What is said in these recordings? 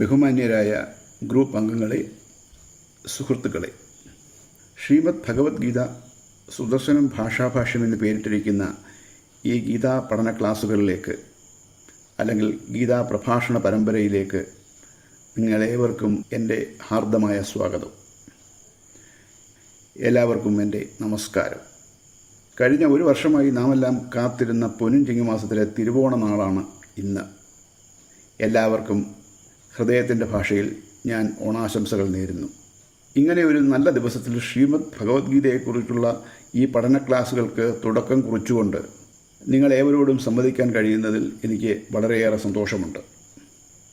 ബഹുമാന്യരായ ഗ്രൂപ്പ് അംഗങ്ങളെ, സുഹൃത്തുക്കളെ, ശ്രീമദ് ഭഗവത്ഗീത സുദർശനം ഭാഷാഭാഷ്യം എന്ന് പേരിട്ടിരിക്കുന്ന ഈ ഗീതാ പഠന ക്ലാസ്സുകളിലേക്ക് അല്ലെങ്കിൽ ഗീതാ പ്രഭാഷണ പരമ്പരയിലേക്ക് നിങ്ങളേവർക്കും എൻ്റെ ഹാർദമായ സ്വാഗതം. എല്ലാവർക്കും എൻ്റെ നമസ്കാരം. കഴിഞ്ഞ ഒരു വർഷമായി നാമെല്ലാം കാത്തിരുന്ന പൊന്നും ചിങ്ങമാസത്തിലെ തിരുവോണ നാളാണ് ഇന്ന്. എല്ലാവർക്കും ഹൃദയത്തിൻ്റെ ഭാഷയിൽ ഞാൻ ഓണാശംസകൾ നേരുന്നു. ഇങ്ങനെ ഒരു നല്ല ദിവസത്തിൽ ശ്രീമദ് ഭഗവത്ഗീതയെക്കുറിച്ചുള്ള ഈ പഠന ക്ലാസ്സുകൾക്ക് തുടക്കം കുറിച്ചുകൊണ്ട് നിങ്ങളേവരോടും സംവദിക്കാൻ കഴിയുന്നതിൽ എനിക്ക് വളരെയേറെ സന്തോഷമുണ്ട്.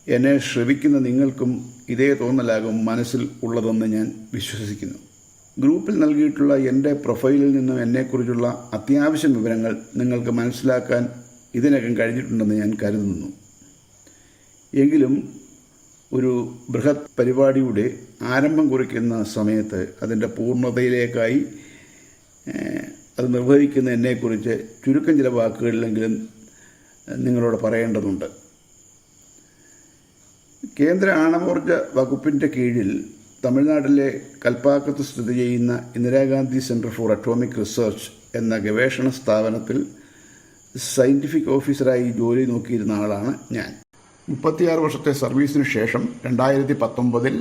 എന്നെ ശ്രവിക്കുന്ന നിങ്ങൾക്കും ഇതേ തോന്നലാകും മനസ്സിൽ ഉള്ളതെന്ന് ഞാൻ വിശ്വസിക്കുന്നു. ഗ്രൂപ്പിൽ നൽകിയിട്ടുള്ള എൻ്റെ പ്രൊഫൈലിൽ നിന്നും എന്നെക്കുറിച്ചുള്ള അത്യാവശ്യം വിവരങ്ങൾ നിങ്ങൾക്ക് മനസ്സിലാക്കാൻ ഇതിനകം കഴിഞ്ഞിട്ടുണ്ടെന്ന് ഞാൻ കരുതുന്നു. എങ്കിലും ഒരു ബൃഹത് പരിപാടിയുടെ ആരംഭം കുറിക്കുന്ന സമയത്ത് അതിൻ്റെ പൂർണ്ണതയിലേക്കായി അത് നിർവഹിക്കുന്ന എന്നെക്കുറിച്ച് ചുരുക്കം ചില വാക്കുകളിലെങ്കിലും നിങ്ങളോട് പറയേണ്ടതുണ്ട്. കേന്ദ്ര ആണവോർജ വകുപ്പിൻ്റെ കീഴിൽ തമിഴ്നാട്ടിലെ കൽപ്പാക്കത്ത് സ്ഥിതി ചെയ്യുന്ന Indira Gandhi centre for atomic research എന്ന ഗവേഷണ സ്ഥാപനത്തിൽ സയൻറ്റിഫിക് ഓഫീസറായി ജോലി നോക്കിയിരുന്ന ആളാണ് ഞാൻ. 36 വർഷത്തെ സർവീസിന് ശേഷം 2019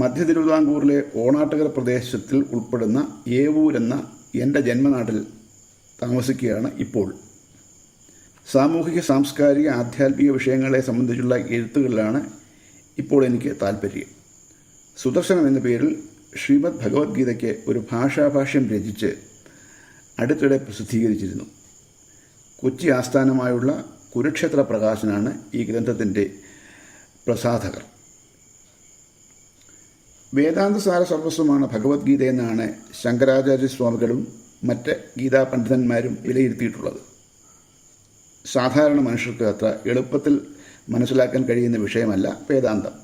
മധ്യ തിരുവിതാംകൂറിലെ ഓണാട്ടുകര പ്രദേശത്തിൽ ഉൾപ്പെടുന്ന ഏവൂരെന്ന എൻ്റെ ജന്മനാട്ടിൽ താമസിക്കുകയാണ് ഇപ്പോൾ. സാമൂഹിക, സാംസ്കാരിക, ആധ്യാത്മിക വിഷയങ്ങളെ സംബന്ധിച്ചുള്ള എഴുത്തുകളിലാണ് ഇപ്പോൾ എനിക്ക് താല്പര്യം. സുദർശനം എന്ന പേരിൽ ശ്രീമദ് ഭഗവത്ഗീതയ്ക്ക് ഒരു ഭാഷാഭാഷ്യം രചിച്ച് അടുത്തിടെ പ്രസിദ്ധീകരിച്ചിരുന്നു. കൊച്ചി ആസ്ഥാനമായുള്ള കുരുക്ഷേത്ര പ്രകാശനാണ് ഈ ഗ്രന്ഥത്തിൻ്റെ പ്രസാധകർ. വേദാന്തസാര സർവസ്വമാണ് ഭഗവത്ഗീത എന്നാണ് ശങ്കരാചാര്യസ്വാമികളും മറ്റ് ഗീതാ പണ്ഡിതന്മാരും വിലയിരുത്തിയിട്ടുള്ളത്. സാധാരണ മനുഷ്യർക്ക് അത്ര എളുപ്പത്തിൽ മനസ്സിലാക്കാൻ കഴിയുന്ന വിഷയമല്ല വേദാന്തം.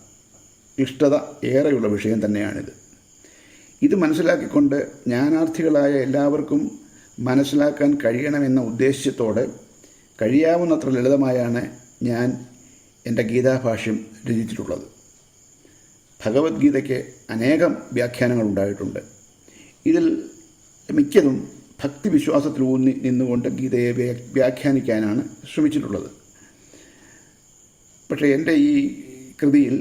ഇഷ്ടത ഏറെയുള്ള വിഷയം തന്നെയാണിത്. ഇത് മനസ്സിലാക്കിക്കൊണ്ട് ജ്ഞാനാർത്ഥികളായ എല്ലാവർക്കും മനസ്സിലാക്കാൻ കഴിയണമെന്ന ഉദ്ദേശ്യത്തോടെ കഴിയാവുന്നത്ര ലളിതമായാണ് ഞാൻ എൻ്റെ ഗീതാഭാഷ്യം രചിച്ചിട്ടുള്ളത്. ഭഗവത്ഗീതയ്ക്ക് അനേകം വ്യാഖ്യാനങ്ങൾ ഉണ്ടായിട്ടുണ്ട്. ഇതിൽ മിക്കതും ഭക്തിവിശ്വാസത്തിൽ ഊന്നി നിന്നുകൊണ്ട് ഗീതയെ വ്യാഖ്യാനിക്കാനാണ് ശ്രമിച്ചിട്ടുള്ളത്. പക്ഷേ എൻ്റെ ഈ കൃതിയിൽ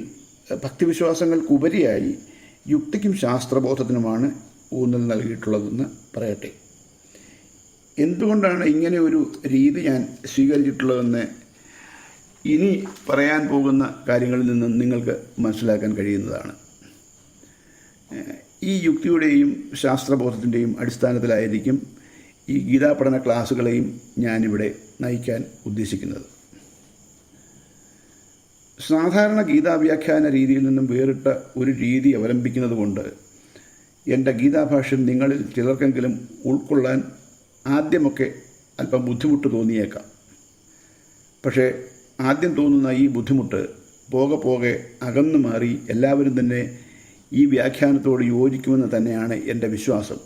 ഭക്തിവിശ്വാസങ്ങൾക്കുപരിയായി യുക്തിക്കും ശാസ്ത്രബോധത്തിനുമാണ് ഊന്നൽ നൽകിയിട്ടുള്ളതെന്ന് പറയട്ടെ. എന്തുകൊണ്ടാണ് ഇങ്ങനെ ഒരു രീതി ഞാൻ സ്വീകരിച്ചിട്ടുള്ളതെന്ന് ഇനി പറയാൻ പോകുന്ന കാര്യങ്ങളിൽ നിന്നും നിങ്ങൾക്ക് മനസ്സിലാക്കാൻ കഴിയുന്നതാണ്. ഈ യുക്തിയുടെയും ശാസ്ത്രബോധത്തിൻ്റെയും അടിസ്ഥാനത്തിലായിരിക്കും ഈ ഗീതാ പഠന ക്ലാസ്സുകളെയും ഞാനിവിടെ നയിക്കാൻ ഉദ്ദേശിക്കുന്നത്. സാധാരണ ഗീതാവ്യാഖ്യാന രീതിയിൽ നിന്നും വേറിട്ട ഒരു രീതി അവലംബിക്കുന്നത് കൊണ്ട് എൻ്റെ ഗീതാഭാഷ്യം നിങ്ങളിൽ ചിലർക്കെങ്കിലും ഉൾക്കൊള്ളാൻ ആദ്യമൊക്കെ അല്പം ബുദ്ധിമുട്ട് തോന്നിയേക്കാം. പക്ഷേ ആദ്യം തോന്നുന്ന ഈ ബുദ്ധിമുട്ട് പോകെ പോകെ അകന്നു മാറി എല്ലാവരും തന്നെ ഈ വ്യാഖ്യാനത്തോട് യോജിക്കുമെന്ന് തന്നെയാണ് എൻ്റെ വിശ്വാസം.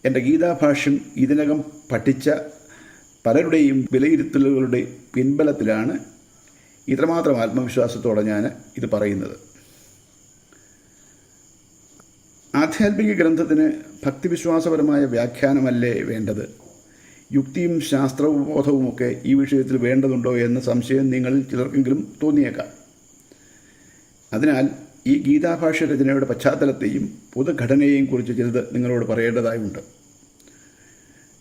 എൻ്റെ ഗീതാഭാഷ്യം ഇതിനകം പഠിച്ച പലരുടെയും വിലയിരുത്തലുകളുടെ പിൻബലത്തിലാണ് ഇത്രമാത്രം ആത്മവിശ്വാസത്തോടെ ഞാൻ ഇത് പറയുന്നത്. ആധ്യാത്മിക ഗ്രന്ഥത്തിന് ഭക്തിവിശ്വാസപരമായ വ്യാഖ്യാനമല്ലേ വേണ്ടത്? യുക്തിയും ശാസ്ത്രബോധവുമൊക്കെ ഈ വിഷയത്തിൽ വേണ്ടതുണ്ടോ എന്ന സംശയം നിങ്ങളിൽ ചിലർക്കെങ്കിലും തോന്നിയേക്കാം. അതിനാൽ ഈ ഗീതാഭാഷ്യ രചനയുടെ പശ്ചാത്തലത്തെയും പൊതുഘടനയെയും കുറിച്ച് ചിലത് നിങ്ങളോട് പറയേണ്ടതായുണ്ട്.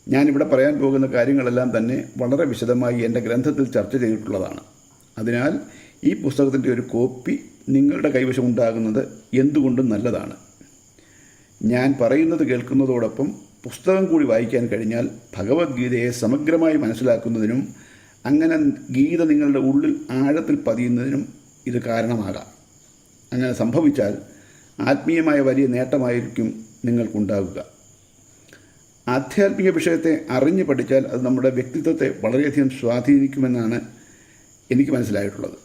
ഞാനിവിടെ പറയാൻ പോകുന്ന കാര്യങ്ങളെല്ലാം തന്നെ വളരെ വിശദമായി എൻ്റെ ഗ്രന്ഥത്തിൽ ചർച്ച ചെയ്തിട്ടുള്ളതാണ്. അതിനാൽ ഈ പുസ്തകത്തിൻ്റെ ഒരു കോപ്പി നിങ്ങളുടെ കൈവശം ഉണ്ടാകുന്നത് എന്തുകൊണ്ടും നല്ലതാണ്. ഞാൻ പറയുന്നത് കേൾക്കുന്നതോടൊപ്പം പുസ്തകം കൂടി വായിക്കാൻ കഴിഞ്ഞാൽ ഭഗവത്ഗീതയെ സമഗ്രമായി മനസ്സിലാക്കുന്നതിനും അങ്ങനെ ഗീത നിങ്ങളുടെ ഉള്ളിൽ ആഴത്തിൽ പതിയുന്നതിനും ഇത് കാരണമാകാം. അങ്ങനെ സംഭവിച്ചാൽ ആത്മീയമായ വലിയ നേട്ടമായിരിക്കും നിങ്ങൾക്കുണ്ടാകുക. ആധ്യാത്മിക വിഷയത്തെ അറിഞ്ഞു പഠിച്ചാൽ അത് നമ്മുടെ വ്യക്തിത്വത്തെ വളരെയധികം സ്വാധീനിക്കുമെന്നാണ് എനിക്ക് മനസ്സിലായിട്ടുള്ളത്.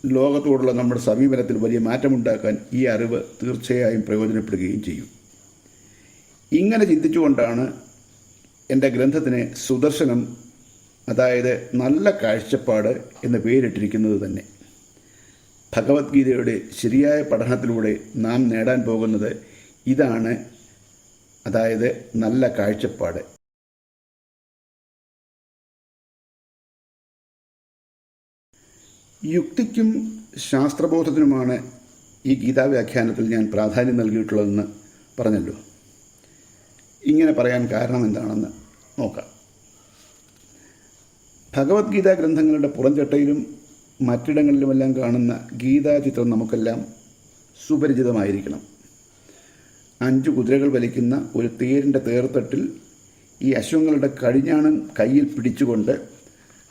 ലോകത്തോടുള്ള നമ്മുടെ സമീപനത്തിൽ വലിയ മാറ്റമുണ്ടാക്കാൻ ഈ അറിവ് തീർച്ചയായും പ്രയോജനപ്പെടുകയും ചെയ്യും. ഇങ്ങനെ ചിന്തിച്ചുകൊണ്ടാണ് എൻ്റെ ഗ്രന്ഥത്തിന് സുദർശനം, അതായത് നല്ല കാഴ്ചപ്പാട് എന്ന് പേരിട്ടിരിക്കുന്നത് തന്നെ. ഭഗവത്ഗീതയുടെ ശരിയായ പഠനത്തിലൂടെ നാം നേടാൻ പോകുന്നത് ഇതാണ്, അതായത് നല്ല കാഴ്ചപ്പാട്. യുക്തിക്കും ശാസ്ത്രബോധത്തിനുമാണ് ഈ ഗീതാവ്യാഖ്യാനത്തിൽ ഞാൻ പ്രാധാന്യം നൽകിയിട്ടുള്ളതെന്ന് പറഞ്ഞല്ലോ. ഇങ്ങനെ പറയാൻ കാരണം എന്താണെന്ന് നോക്കാം. ഭഗവത്ഗീതാ ഗ്രന്ഥങ്ങളുടെ പുറംചട്ടയിലും മറ്റിടങ്ങളിലുമെല്ലാം കാണുന്ന ഗീതാചിത്രം നമുക്കെല്ലാം സുപരിചിതമായിരിക്കണം. 5 കുതിരകൾ വലിക്കുന്ന ഒരു തേരിൻ്റെ തേർത്തട്ടിൽ ഈ അശ്വങ്ങളുടെ കടിഞ്ഞാണം കയ്യിൽ പിടിച്ചുകൊണ്ട്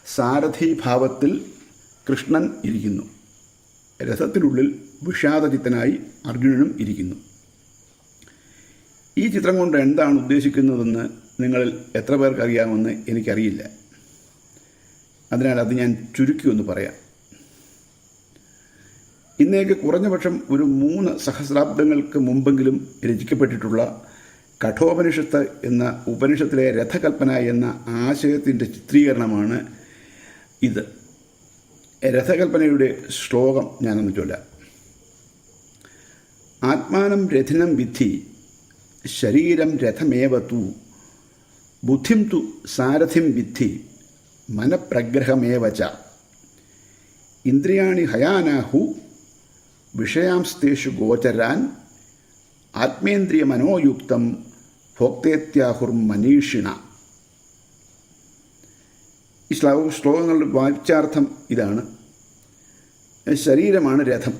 സാരഥീഭാവത്തിൽ കൃഷ്ണൻ ഇരിക്കുന്നു. രഥത്തിനുള്ളിൽ വിഷാദചിത്തനായി അർജുനനും ഇരിക്കുന്നു. ഈ ചിത്രം കൊണ്ട് എന്താണ് ഉദ്ദേശിക്കുന്നതെന്ന് നിങ്ങളിൽ എത്ര പേർക്ക് അറിയാമെന്ന് എനിക്കറിയില്ല. അതിനാൽ അത് ഞാൻ ചുരുക്കി ഒന്ന് പറയാം. ഇന്നേക്ക് കുറഞ്ഞപക്ഷം ഒരു 3 സഹസ്രാബ്ദങ്ങൾക്ക് മുമ്പെങ്കിലും രചിക്കപ്പെട്ടിട്ടുള്ള കഠോപനിഷത്ത് എന്ന ഉപനിഷത്തിലെ രഥകൽപ്പന എന്ന ആശയത്തിൻ്റെ ചിത്രീകരണമാണ് ഇത്. രഥകൽപ്പനയുടെ ശ്ലോകം ഞാനൊന്ന് ചൊല്ലാം. ആത്മാനം രഥിനം വിദ്ധി ശരീരം രഥമേവ തു ബുദ്ധിം തു സാരഥിം വിദ്ധി മനഃപ്രഗ്രഹമേവ ച ഇന്ദ്രിയാണി ഹയാനാഹു വിഷയാംസ്തേഷു ഗോചരാൻ ആത്മേന്ദ്രിയ മനോയുക്തം ഭോക്തേത്യാഹുർമനീഷിണ. ഈ ശ്ലോകങ്ങളുടെ വാച്യാർത്ഥം ഇതാണ്. ശരീരമാണ് രഥം,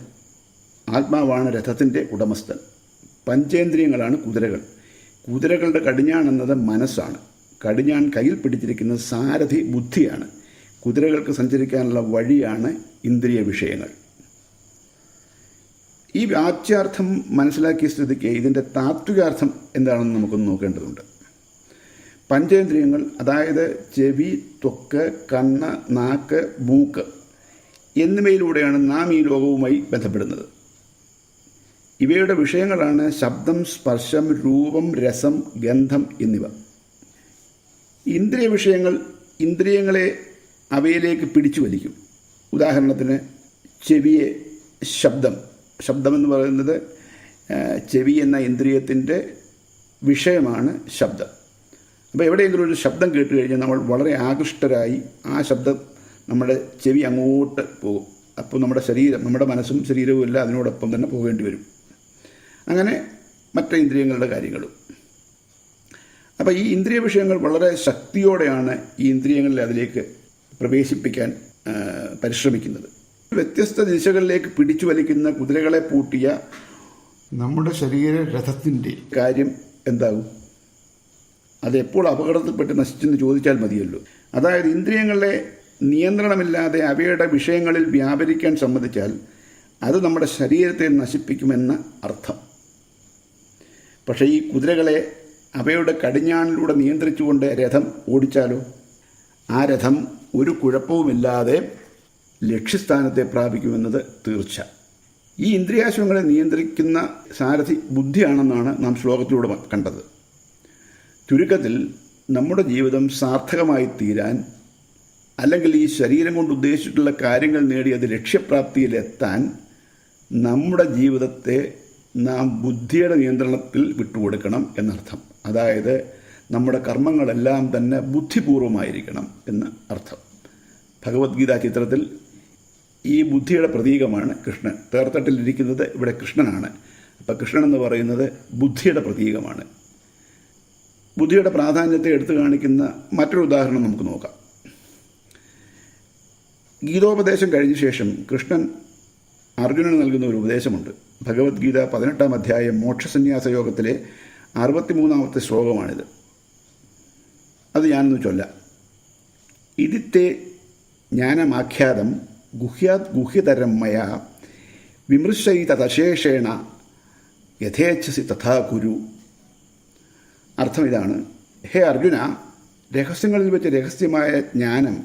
ആത്മാവാണ് രഥത്തിൻ്റെ ഉടമസ്ഥൻ, പഞ്ചേന്ദ്രിയങ്ങളാണ് കുതിരകൾ. കുതിരകളുടെ കടിഞ്ഞാൺ എന്നത് മനസ്സാണ്. കടിഞ്ഞാൺ കയ്യിൽ പിടിച്ചിരിക്കുന്നത് സാരഥി ബുദ്ധിയാണ്. കുതിരകൾക്ക് സഞ്ചരിക്കാനുള്ള വഴിയാണ് ഇന്ദ്രിയ വിഷയങ്ങൾ. ഈ വാച്യാർത്ഥം മനസ്സിലാക്കിയ സ്ഥിതിക്ക് ഇതിൻ്റെ താത്വികാർത്ഥം എന്താണെന്ന് നമുക്കൊന്ന് നോക്കേണ്ടതുണ്ട്. പഞ്ചേന്ദ്രിയങ്ങൾ, അതായത് ചെവി, ത്വക്ക്, കണ്ണ്, നാക്ക്, മൂക്ക് എന്നിവയിലൂടെയാണ് നാം ഈ ലോകവുമായി ബന്ധപ്പെടുന്നത്. ഇവയുടെ വിഷയങ്ങളാണ് ശബ്ദം, സ്പർശം, രൂപം, രസം, ഗന്ധം എന്നിവ. ഇന്ദ്രിയ വിഷയങ്ങൾ ഇന്ദ്രിയങ്ങളെ അവയിലേക്ക് പിടിച്ചു വലിക്കും. ഉദാഹരണത്തിന് ചെവിയെ ശബ്ദമെന്ന് പറയുന്നത് ചെവി എന്ന ഇന്ദ്രിയത്തിൻ്റെ വിഷയമാണ് ശബ്ദം. അപ്പോൾ എവിടെയെങ്കിലും ഒരു ശബ്ദം കേട്ട് കഴിഞ്ഞാൽ നമ്മൾ വളരെ ആകൃഷ്ടരായി ആ ശബ്ദം നമ്മുടെ ചെവി അങ്ങോട്ട് പോകും. അപ്പോൾ നമ്മുടെ ശരീരം, നമ്മുടെ മനസ്സും ശരീരവും എല്ലാം അതിനോടൊപ്പം തന്നെ പോകേണ്ടി വരും. അങ്ങനെ മറ്റ് ഇന്ദ്രിയങ്ങളുടെ കാര്യങ്ങളും. അപ്പോൾ ഈ ഇന്ദ്രിയ വിഷയങ്ങൾ വളരെ ശക്തിയോടെയാണ് ഈ ഇന്ദ്രിയങ്ങളിൽ അതിലേക്ക് പ്രവേശിപ്പിക്കാൻ പരിശ്രമിക്കുന്നത്. വ്യത്യസ്ത ദിശകളിലേക്ക് പിടിച്ചു വലിക്കുന്ന കുതിരകളെ പൂട്ടിയ നമ്മുടെ ശരീര രഥത്തിൻ്റെ കാര്യം എന്താകും? അതെപ്പോൾ അപകടത്തിൽപ്പെട്ട് നശിച്ചെന്ന് ചോദിച്ചാൽ മതിയല്ലോ. അതായത് ഇന്ദ്രിയങ്ങളെ നിയന്ത്രണമില്ലാതെ അവയുടെ വിഷയങ്ങളിൽ വ്യാപരിക്കാൻ സമ്മതിച്ചാൽ അത് നമ്മുടെ ശരീരത്തെ നശിപ്പിക്കുമെന്ന് അർത്ഥം. പക്ഷേ ഈ കുതിരകളെ അവയുടെ കടിഞ്ഞാണിലൂടെ നിയന്ത്രിച്ചുകൊണ്ട് രഥം ഓടിച്ചാലോ, ആ രഥം ഒരു കുഴപ്പവുമില്ലാതെ ലക്ഷ്യസ്ഥാനത്തെ പ്രാപിക്കുമെന്നത് തീർച്ച. ഈ ഇന്ദ്രിയാശയങ്ങളെ നിയന്ത്രിക്കുന്ന സാരഥി ബുദ്ധിയാണെന്നാണ് നാം ശ്ലോകത്തിലൂടെ കണ്ടത്. ചുരുക്കത്തിൽ നമ്മുടെ ജീവിതം സാർത്ഥകമായി തീരാൻ, അല്ലെങ്കിൽ ഈ ശരീരം കൊണ്ട് ഉദ്ദേശിച്ചിട്ടുള്ള കാര്യങ്ങൾ നേടി അത് ലക്ഷ്യപ്രാപ്തിയിലെത്താൻ നമ്മുടെ ജീവിതത്തെ നാം ബുദ്ധിയുടെ നിയന്ത്രണത്തിൽ വിട്ടുകൊടുക്കണം എന്നർത്ഥം. അതായത് നമ്മുടെ കർമ്മങ്ങളെല്ലാം തന്നെ ബുദ്ധിപൂർവമായിരിക്കണം എന്ന് അർത്ഥം. ഭഗവത്ഗീതാ ചിത്രത്തിൽ ഈ ബുദ്ധിയുടെ പ്രതീകമാണ് കൃഷ്ണൻ. തേർത്തട്ടിലിരിക്കുന്നത് ഇവിടെ കൃഷ്ണനാണ്. അപ്പം കൃഷ്ണൻ എന്ന് പറയുന്നത് ബുദ്ധിയുടെ പ്രതീകമാണ്. ബുദ്ധിയുടെ പ്രാധാന്യത്തെ എടുത്തു കാണിക്കുന്ന മറ്റൊരു ഉദാഹരണം നമുക്ക് നോക്കാം. ഗീതോപദേശം കഴിഞ്ഞ ശേഷം കൃഷ്ണൻ അർജുനന് നൽകുന്ന ഒരു ഉപദേശമുണ്ട്. ഭഗവത്ഗീത 18-ാം അധ്യായം മോക്ഷസന്യാസ യോഗത്തിലെ 63-ാമത്തെ ശ്ലോകമാണിത്. അത് ഞാനൊന്ന് ചൊല്ലാം. ഇതിത്തെ ജ്ഞാനമാഖ്യാതം ഗുഹ്യാത് ഗുഹ്യതരം മയാ വിമൃശൈതശേഷേണ യഥേച്ഛസി തഥാ കുരു. അർത്ഥം ഇതാണ്: ഹേ അർജുന, രഹസ്യങ്ങളിൽ വെച്ച് രഹസ്യമായ ജ്ഞാനം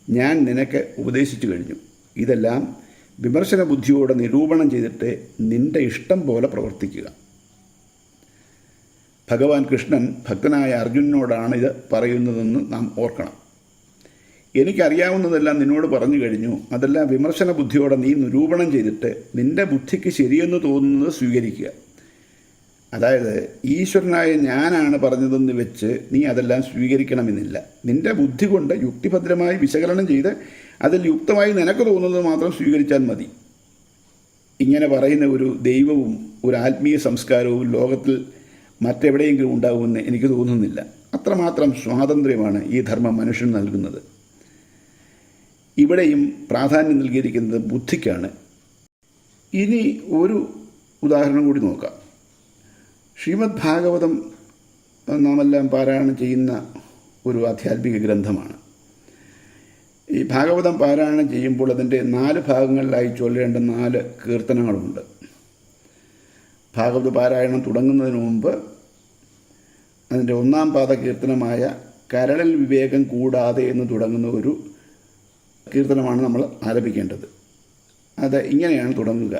ഞാൻ നിനക്ക് ഉപദേശിച്ചു കഴിഞ്ഞു. ഇതെല്ലാം വിമർശന ബുദ്ധിയോടെ നിരൂപണം ചെയ്തിട്ട് നിന്റെ ഇഷ്ടം പോലെ പ്രവർത്തിക്കുക. ഭഗവാൻ കൃഷ്ണൻ ഭക്തനായ അർജുനനോടാണ് ഇത് പറയുന്നതെന്ന് നാം ഓർക്കണം. എനിക്കറിയാവുന്നതെല്ലാം നിന്നോട് പറഞ്ഞു കഴിഞ്ഞു. അതെല്ലാം വിമർശന ബുദ്ധിയോടെ നീ നിരൂപണം ചെയ്തിട്ട് നിൻ്റെ ബുദ്ധിക്ക് ശരിയെന്ന് തോന്നുന്നത് സ്വീകരിക്കുക. അതായത് ഈശ്വരനായ ഞാനാണ് പറഞ്ഞതെന്ന് വെച്ച് നീ അതെല്ലാം സ്വീകരിക്കണമെന്നില്ല. നിൻ്റെ ബുദ്ധി കൊണ്ട് യുക്തിഭദ്രമായി വിശകലനം ചെയ്ത് അതിൽ യുക്തമായി നിനക്ക് തോന്നുന്നത് മാത്രം സ്വീകരിച്ചാൽ മതി. ഇങ്ങനെ പറയുന്ന ഒരു ദൈവവും ഒരു ആത്മീയ സംസ്കാരവും ലോകത്തിൽ മറ്റെവിടെയെങ്കിലും ഉണ്ടാകുമെന്ന് എനിക്ക് തോന്നുന്നില്ല. അത്രമാത്രം സ്വാതന്ത്ര്യമാണ് ഈ ധർമ്മം മനുഷ്യന് നൽകുന്നത്. ഇവിടെയും പ്രാധാന്യം നൽകിയിരിക്കുന്നത് ബുദ്ധിക്കാണ്. ഇനി ഒരു ഉദാഹരണം കൂടി നോക്കാം. ശ്രീമദ് ഭാഗവതം നാമെല്ലാം പാരായണം ചെയ്യുന്ന ഒരു ആധ്യാത്മിക ഗ്രന്ഥമാണ്. ഈ ഭാഗവതം പാരായണം ചെയ്യുമ്പോൾ അതിൻ്റെ 4 ഭാഗങ്ങളിലായി ചൊല്ലേണ്ട 4 കീർത്തനങ്ങളുണ്ട്. ഭാഗവത പാരായണം തുടങ്ങുന്നതിന് മുമ്പ് അതിൻ്റെ 1-ാം പാദ കീർത്തനമായ കരളിൽ വിവേകം കൂടാതെ എന്ന് തുടങ്ങുന്ന ഒരു കീർത്തനമാണ് നമ്മൾ ആലപിക്കേണ്ടത്. അത് ഇങ്ങനെയാണ് തുടങ്ങുക: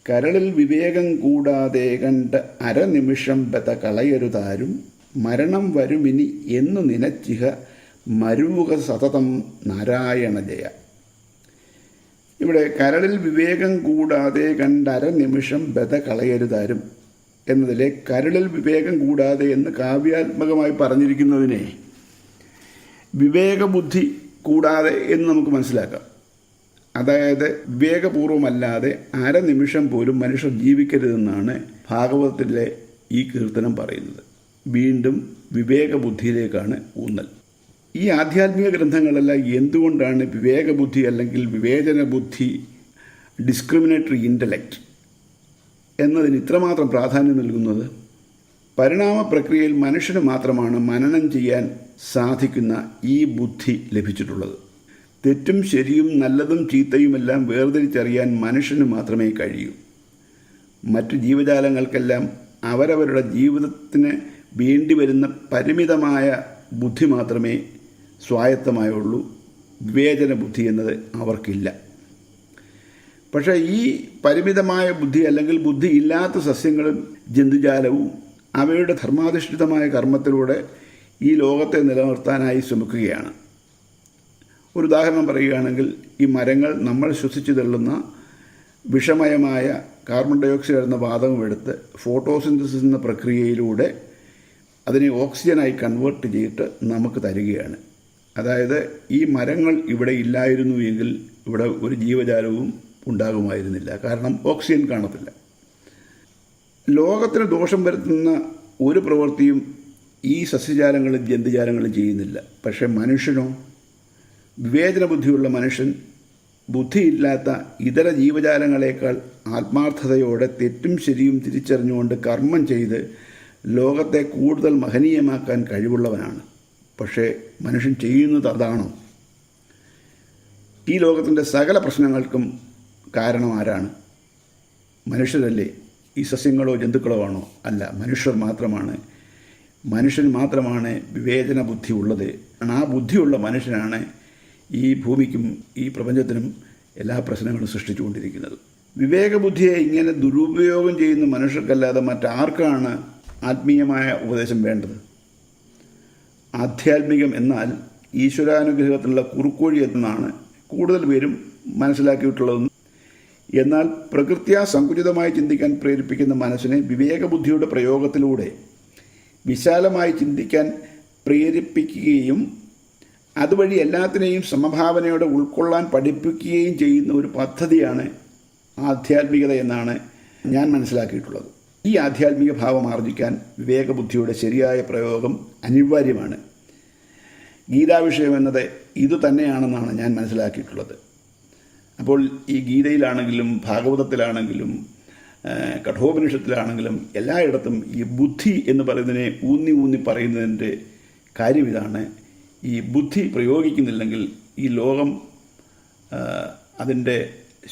കരളിൽ വിവേകം കൂടാതെ കണ്ട് അരനിമിഷം ബത കളയരുതാരും മരണം വരുമിനി എന്നു നിനച്ചിഹ മരുവുക സതതം നാരായണ ജയ. ഇവിടെ കരളിൽ വിവേകം കൂടാതെ കണ്ട് അരനിമിഷം ബത കളയരുതാരും എന്നതിലെ കരളിൽ വിവേകം കൂടാതെ എന്ന് കാവ്യാത്മകമായി പറഞ്ഞിരിക്കുന്നതിനെ വിവേകബുദ്ധി കൂടാതെ എന്ന് നമുക്ക് മനസ്സിലാക്കാം. അതായത് വിവേകപൂർവമല്ലാതെ അരനിമിഷം പോലും മനുഷ്യർ ജീവിക്കരുതെന്നാണ് ഭാഗവതത്തിലെ ഈ കീർത്തനം പറയുന്നത്. വീണ്ടും വിവേകബുദ്ധിയിലേക്കാണ് ഊന്നൽ. ഈ ആധ്യാത്മിക ഗ്രന്ഥങ്ങളെല്ലാം എന്തുകൊണ്ടാണ് വിവേകബുദ്ധി അല്ലെങ്കിൽ വിവേചന ബുദ്ധി, ഡിസ്ക്രിമിനേറ്ററി ഇൻ്റലക്റ്റ് എന്നതിന് ഇത്രമാത്രം പ്രാധാന്യം നൽകുന്നത്? പരിണാമ പ്രക്രിയയിൽ മനുഷ്യന് മാത്രമാണ് മനനം ചെയ്യാൻ സാധിക്കുന്ന ഈ ബുദ്ധി ലഭിച്ചിട്ടുള്ളത്. തെറ്റും ശരിയും നല്ലതും ചീത്തയുമെല്ലാം വേർതിരിച്ചറിയാൻ മനുഷ്യന് മാത്രമേ കഴിയൂ. മറ്റു ജീവജാലങ്ങൾക്കെല്ലാം അവരവരുടെ ജീവിതത്തിന് വേണ്ടിവരുന്ന പരിമിതമായ ബുദ്ധി മാത്രമേ സ്വായത്തമായുള്ളൂ. വിവേചന ബുദ്ധി എന്നത് അവർക്കില്ല. പക്ഷേ ഈ പരിമിതമായ ബുദ്ധി അല്ലെങ്കിൽ ബുദ്ധി ഇല്ലാത്ത സസ്യങ്ങളും ജന്തുജാലവും അവയുടെ ധർമാധിഷ്ഠിതമായ കർമ്മത്തിലൂടെ ഈ ലോകത്തെ നിലനിർത്താനായി ശ്രമിക്കുകയാണ്. ഒരു ഉദാഹരണം പറയുകയാണെങ്കിൽ, ഈ മരങ്ങൾ നമ്മൾ ശ്വസിച്ചു തള്ളുന്ന വിഷമയമായ കാർബൺ ഡയോക്സൈഡ് എന്ന വാതകം എടുത്ത് ഫോട്ടോസിന്തസിസ് എന്ന പ്രക്രിയയിലൂടെ അതിനെ ഓക്സിജനായി കൺവേർട്ട് ചെയ്തിട്ട് നമുക്ക് തരികയാണ്. അതായത് ഈ മരങ്ങൾ ഇവിടെ ഇല്ലായിരുന്നു എങ്കിൽ ഇവിടെ ഒരു ജീവജാലവും ഉണ്ടാകുമായിരുന്നില്ല. കാരണം ഓക്സിജൻ കാണത്തില്ല. ലോകത്തിന് ദോഷം വരുത്തുന്ന ഒരു പ്രവൃത്തിയും ഈ സസ്യജാലങ്ങളും ജന്തുജാലങ്ങളും ചെയ്യുന്നില്ല. പക്ഷേ മനുഷ്യനോ? വിവേചന ബുദ്ധിയുള്ള മനുഷ്യൻ ബുദ്ധിയില്ലാത്ത ഇതര ജീവജാലങ്ങളെക്കാൾ ആത്മാർത്ഥതയോടെ തെറ്റും ശരിയും തിരിച്ചറിഞ്ഞുകൊണ്ട് കർമ്മം ചെയ്ത് ലോകത്തെ കൂടുതൽ മഹനീയമാക്കാൻ കഴിവുള്ളവനാണ്. പക്ഷേ മനുഷ്യൻ ചെയ്യുന്നത് അതാണോ? ഈ ലോകത്തിൻ്റെ സകല പ്രശ്നങ്ങൾക്കും കാരണം ആരാണ്? മനുഷ്യരല്ലേ? ഈ സസ്യങ്ങളോ ജന്തുക്കളോ ആണോ? അല്ല, മനുഷ്യർ മാത്രമാണ്. മനുഷ്യൻ മാത്രമാണ് വിവേചന ബുദ്ധി ഉള്ളത്. ആ ബുദ്ധിയുള്ള മനുഷ്യനാണ് ഈ ഭൂമിക്കും ഈ പ്രപഞ്ചത്തിനും എല്ലാ പ്രശ്നങ്ങളും സൃഷ്ടിച്ചുകൊണ്ടിരിക്കുന്നത്. വിവേകബുദ്ധിയെ ഇങ്ങനെ ദുരുപയോഗം ചെയ്യുന്ന മനുഷ്യർക്കല്ലാതെ മറ്റാർക്കാണ് ആത്മീയമായ ഉപദേശം വേണ്ടത്? ആധ്യാത്മികം എന്നാൽ ഈശ്വരാനുഗ്രഹത്തിലുള്ള കുറുക്കോഴി എന്നാണ് കൂടുതൽ പേരും മനസ്സിലാക്കിയിട്ടുള്ളതെന്ന്. എന്നാൽ പ്രകൃത്യാ സങ്കുചിതമായി ചിന്തിക്കാൻ പ്രേരിപ്പിക്കുന്ന മനസ്സിനെ വിവേകബുദ്ധിയുടെ പ്രയോഗത്തിലൂടെ വിശാലമായി ചിന്തിക്കാൻ പ്രേരിപ്പിക്കുകയും അതുവഴി എല്ലാത്തിനെയും സമഭാവനയോടെ ഉൾക്കൊള്ളാൻ പഠിപ്പിക്കുകയും ചെയ്യുന്ന ഒരു പദ്ധതിയാണ് ആധ്യാത്മികത എന്നാണ് ഞാൻ മനസ്സിലാക്കിയിട്ടുള്ളത്. ഈ ആധ്യാത്മിക ഭാവം ആർജിക്കാൻ വിവേകബുദ്ധിയുടെ ശരിയായ പ്രയോഗം അനിവാര്യമാണ്. ഗീതാവിഷയം എന്നത് ഇതുതന്നെയാണെന്നാണ് ഞാൻ മനസ്സിലാക്കിയിട്ടുള്ളത്. അപ്പോൾ ഈ ഗീതയിലാണെങ്കിലും ഭാഗവതത്തിലാണെങ്കിലും കഠോപനിഷത്തിലാണെങ്കിലും എല്ലായിടത്തും ഈ ബുദ്ധി എന്ന് പറയുന്നതിനെ ഊന്നി പറയുന്നതിൻ്റെ കാര്യം ഇതാണ്: ഈ ബുദ്ധി പ്രയോഗിക്കുന്നില്ലെങ്കിൽ ഈ ലോകം അതിൻ്റെ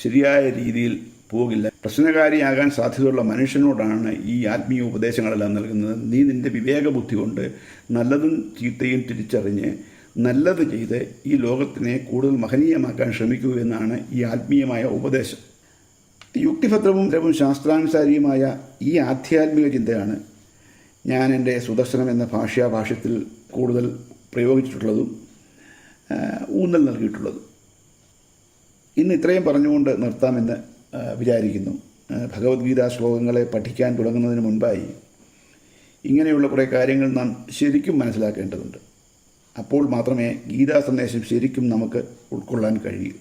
ശരിയായ രീതിയിൽ പോകില്ല. പ്രശ്നകാരിയാകാൻ സാധ്യതയുള്ള മനുഷ്യനോടാണ് ഈ ആത്മീയ ഉപദേശങ്ങളെല്ലാം നൽകുന്നത്. നീ നിൻ്റെ വിവേകബുദ്ധി കൊണ്ട് നല്ലതും ചീത്തയും തിരിച്ചറിഞ്ഞ് നല്ലത് ചെയ്ത് ഈ ലോകത്തിനെ കൂടുതൽ മഹനീയമാക്കാൻ ശ്രമിക്കൂ എന്നാണ് ഈ ആത്മീയമായ ഉപദേശം. യുക്തിഭദ്രവും ശാസ്ത്രാനുസാരിയുമായ ഈ ആധ്യാത്മിക ചിന്തയാണ് ഞാൻ എൻ്റെ സുദർശനം എന്ന ഭാഷ്യാഭാഷ്യത്തിൽ കൂടുതൽ പ്രയോഗിച്ചിട്ടുള്ളതും ഊന്നൽ നൽകിയിട്ടുള്ളത്. ഇന്ന് ഇത്രയും പറഞ്ഞുകൊണ്ട് നിർത്താമെന്ന് വിചാരിക്കുന്നു. ഭഗവത്ഗീതാ ശ്ലോകങ്ങളെ പഠിക്കാൻ തുടങ്ങുന്നതിന് മുൻപായി ഇങ്ങനെയുള്ള കുറേ കാര്യങ്ങൾ നാം ശരിക്കും മനസ്സിലാക്കേണ്ടതുണ്ട്. അപ്പോൾ മാത്രമേ ഗീതാ സന്ദേശം ശരിക്കും നമുക്ക് ഉൾക്കൊള്ളാൻ കഴിയൂ.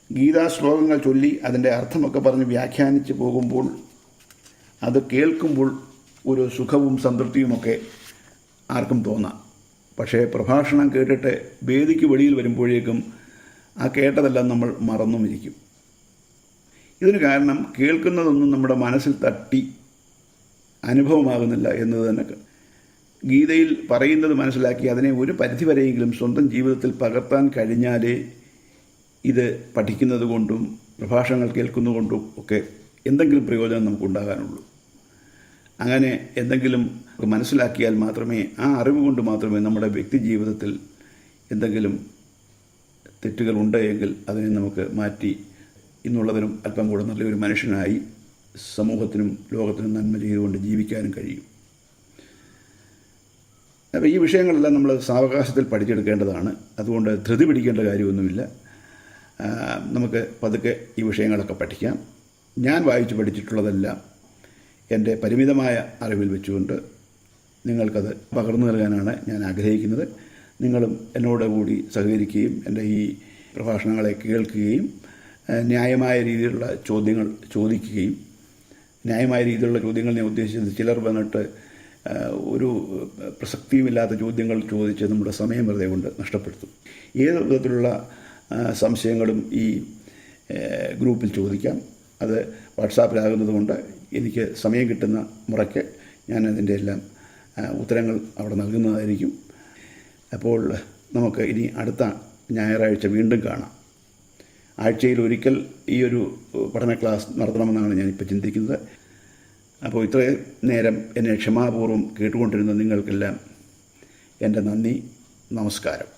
ഗീതാ ശ്ലോകങ്ങൾ ചൊല്ലി അതിൻ്റെ അർത്ഥമൊക്കെ പറഞ്ഞ് വ്യാഖ്യാനിച്ച് പോകുമ്പോൾ അത് കേൾക്കുമ്പോൾ ഒരു സുഖവും സംതൃപ്തിയുമൊക്കെ ആർക്കും തോന്നാം. പക്ഷേ പ്രഭാഷണം കേട്ടിട്ട് വേദിക്ക് വെളിയിൽ വരുമ്പോഴേക്കും ആ കേട്ടതെല്ലാം നമ്മൾ മറന്നുമിരിക്കും. ഇതിന് കാരണം കേൾക്കുന്നതൊന്നും നമ്മുടെ മനസ്സിൽ തട്ടി അനുഭവമാകുന്നില്ല എന്നത് തന്നെ. ഗീതയിൽ പറയുന്നത് മനസ്സിലാക്കി അതിനെ ഒരു പരിധിവരെയെങ്കിലും സ്വന്തം ജീവിതത്തിൽ പകർത്താൻ കഴിഞ്ഞാലേ ഇത് പഠിക്കുന്നത് കൊണ്ടും പ്രഭാഷണങ്ങൾ കേൾക്കുന്നതുകൊണ്ടും ഒക്കെ എന്തെങ്കിലും പ്രയോജനം നമുക്കുണ്ടാകാനുള്ളൂ. അങ്ങനെ എന്തെങ്കിലും മനസ്സിലാക്കിയാൽ മാത്രമേ, ആ അറിവ് കൊണ്ട് മാത്രമേ നമ്മുടെ വ്യക്തി ജീവിതത്തിൽ എന്തെങ്കിലും തെറ്റുകൾ ഉണ്ടെങ്കിൽ അതിനെ നമുക്ക് മാറ്റി ഇന്നുള്ളതിനും അല്പം കൂടെ നല്ലൊരു മനുഷ്യനായി സമൂഹത്തിനും ലോകത്തിനും നന്മ ചെയ്തുകൊണ്ട് ജീവിക്കാനും കഴിയും. അപ്പോൾ ഈ വിഷയങ്ങളെല്ലാം നമ്മൾ സാവകാശത്തിൽ പഠിച്ചെടുക്കേണ്ടതാണ്. അതുകൊണ്ട് ധൃതി പിടിക്കേണ്ട കാര്യമൊന്നുമില്ല. നമുക്ക് പതുക്കെ ഈ വിഷയങ്ങളൊക്കെ പഠിക്കാം. ഞാൻ വായിച്ച് പഠിച്ചിട്ടുള്ളതെല്ലാം എൻ്റെ പരിമിതമായ അറിവിൽ വെച്ചുകൊണ്ട് നിങ്ങൾക്കത് പകർന്നു നൽകാനാണ് ഞാൻ ആഗ്രഹിക്കുന്നത്. നിങ്ങളും എന്നോട് കൂടി സഹകരിക്കുകയും എൻ്റെ ഈ പ്രഭാഷണങ്ങളെ കേൾക്കുകയും ന്യായമായ രീതിയിലുള്ള ചോദ്യങ്ങൾ ചോദിക്കുകയും, ന്യായമായ രീതിയിലുള്ള ചോദ്യങ്ങൾ ഞാൻ ഉദ്ദേശിച്ചത് ചിലർ വന്നിട്ട് ഒരു പ്രസക്തിയുമില്ലാത്ത ചോദ്യങ്ങൾ ചോദിച്ച് നമ്മുടെ സമയം വെറുതെ കൊണ്ട് നഷ്ടപ്പെടുത്തും. ഏത് വിധത്തിലുള്ള സംശയങ്ങളും ഈ ഗ്രൂപ്പിൽ ചോദിക്കാം. അത് വാട്സാപ്പിലാകുന്നത് കൊണ്ട് എനിക്ക് സമയം കിട്ടുന്ന മുറയ്ക്ക് ഞാൻ അതിൻ്റെ എല്ലാം ഉത്തരങ്ങൾ അവിടെ നൽകുന്നതായിരിക്കും. അപ്പോൾ നമുക്ക് ഇനി അടുത്ത ഞായറാഴ്ച വീണ്ടും കാണാം. ആഴ്ചയിൽ ഒരിക്കൽ ഈ ഒരു പഠന ക്ലാസ് നടത്തണമെന്നാണ് ഞാനിപ്പോൾ ചിന്തിക്കുന്നത്. അപ്പോൾ ഇത്രയും നേരം എന്നെ ക്ഷമാപൂർവ്വം കേട്ടുകൊണ്ടിരുന്ന നിങ്ങൾക്കെല്ലാം എൻ്റെ നന്ദി, നമസ്കാരം.